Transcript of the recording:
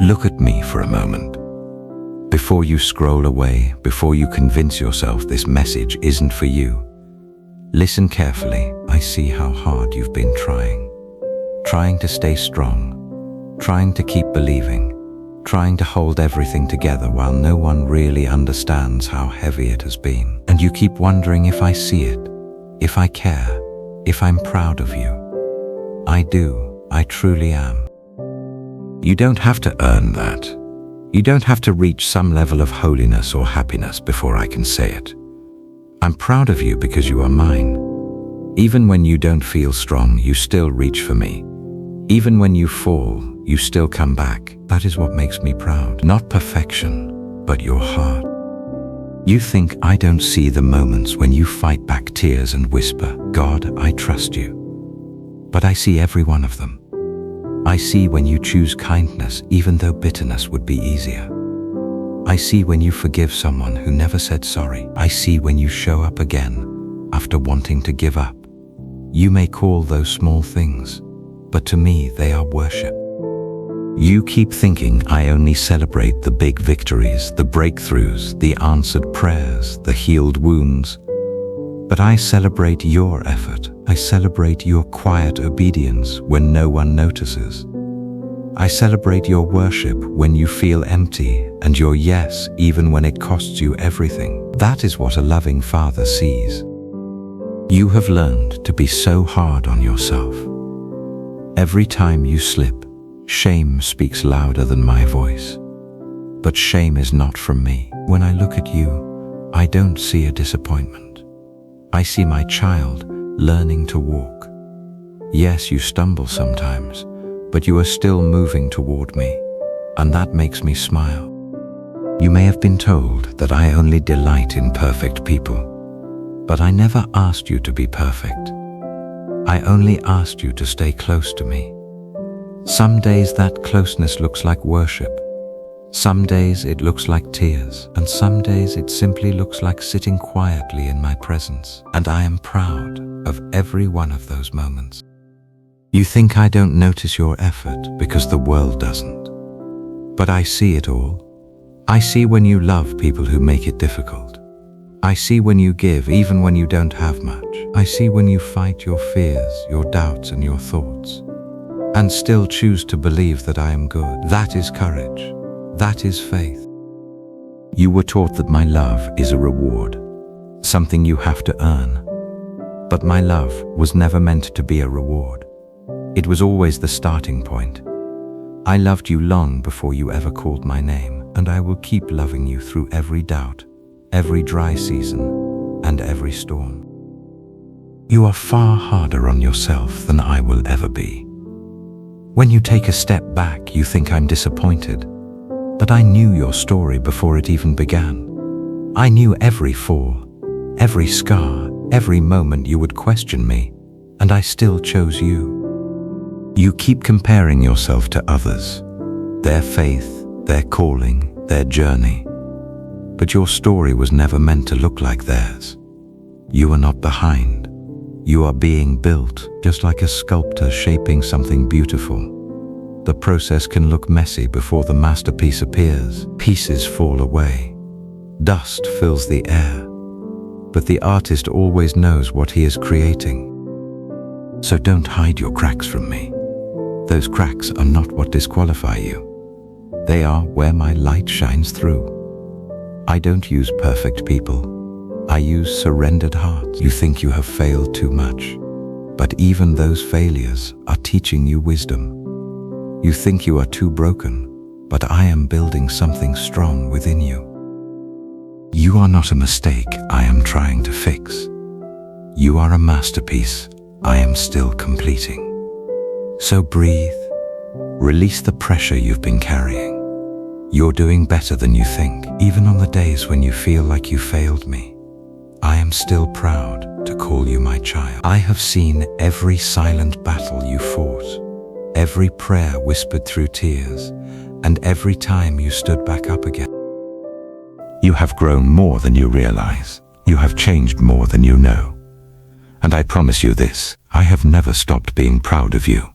Look at me for a moment. Before you scroll away, before you convince yourself this message isn't for you, listen carefully. I see how hard you've been trying to stay strong, trying to keep believing, trying to hold everything together while no one really understands how heavy it has been. And you keep wondering if I see it, if I care, if I'm proud of you. I do, I truly am. You don't have to earn that. You don't have to reach some level of holiness or happiness before I can say it. I'm proud of you because you are mine. Even when you don't feel strong, you still reach for me. Even when you fall, you still come back. That is what makes me proud. Not perfection, but your heart. You think I don't see the moments when you fight back tears and whisper, "God, I trust you." But I see every one of them. I see when you choose kindness even though bitterness would be easier. I see when you forgive someone who never said sorry. I see when you show up again after wanting to give up. You may call those small things, but to me they are worship. You keep thinking I only celebrate the big victories, the breakthroughs, the answered prayers, the healed wounds. But I celebrate your effort. I celebrate your quiet obedience when no one notices. I celebrate your worship when you feel empty and your yes even when it costs you everything. That is what a loving father sees. You have learned to be so hard on yourself. Every time you slip, shame speaks louder than my voice. But shame is not from me. When I look at you, I don't see a disappointment. I see my child learning to walk. Yes, you stumble sometimes, but you are still moving toward me, and that makes me smile. You may have been told that I only delight in perfect people, but I never asked you to be perfect. I only asked you to stay close to me. Some days that closeness looks like worship. Some days it looks like tears, and some days it simply looks like sitting quietly in my presence. And I am proud of every one of those moments. You think I don't notice your effort because the world doesn't. But I see it all. I see when you love people who make it difficult. I see when you give even when you don't have much. I see when you fight your fears, your doubts and your thoughts, and still choose to believe that I am good. That is courage. That is faith. You were taught that my love is a reward, something you have to earn. But my love was never meant to be a reward. It was always the starting point. I loved you long before you ever called my name, and I will keep loving you through every doubt, every dry season, and every storm. You are far harder on yourself than I will ever be. When you take a step back, you think I'm disappointed. But I knew your story before it even began. I knew every fall, every scar, every moment you would question me, and I still chose you. You keep comparing yourself to others, their faith, their calling, their journey. But your story was never meant to look like theirs. You are not behind. You are being built, just like a sculptor shaping something beautiful. The process can look messy before the masterpiece appears. Pieces fall away. Dust fills the air. But the artist always knows what he is creating. So don't hide your cracks from me. Those cracks are not what disqualify you. They are where my light shines through. I don't use perfect people. I use surrendered hearts. You think you have failed too much, but even those failures are teaching you wisdom. You think you are too broken, but I am building something strong within you. You are not a mistake I am trying to fix. You are a masterpiece I am still completing. So breathe. Release the pressure you've been carrying. You're doing better than you think. Even on the days when you feel like you failed me, I am still proud to call you my child. I have seen every silent battle you fought, every prayer whispered through tears, and every time you stood back up again. You have grown more than you realize. You have changed more than you know. And I promise you this, I have never stopped being proud of you.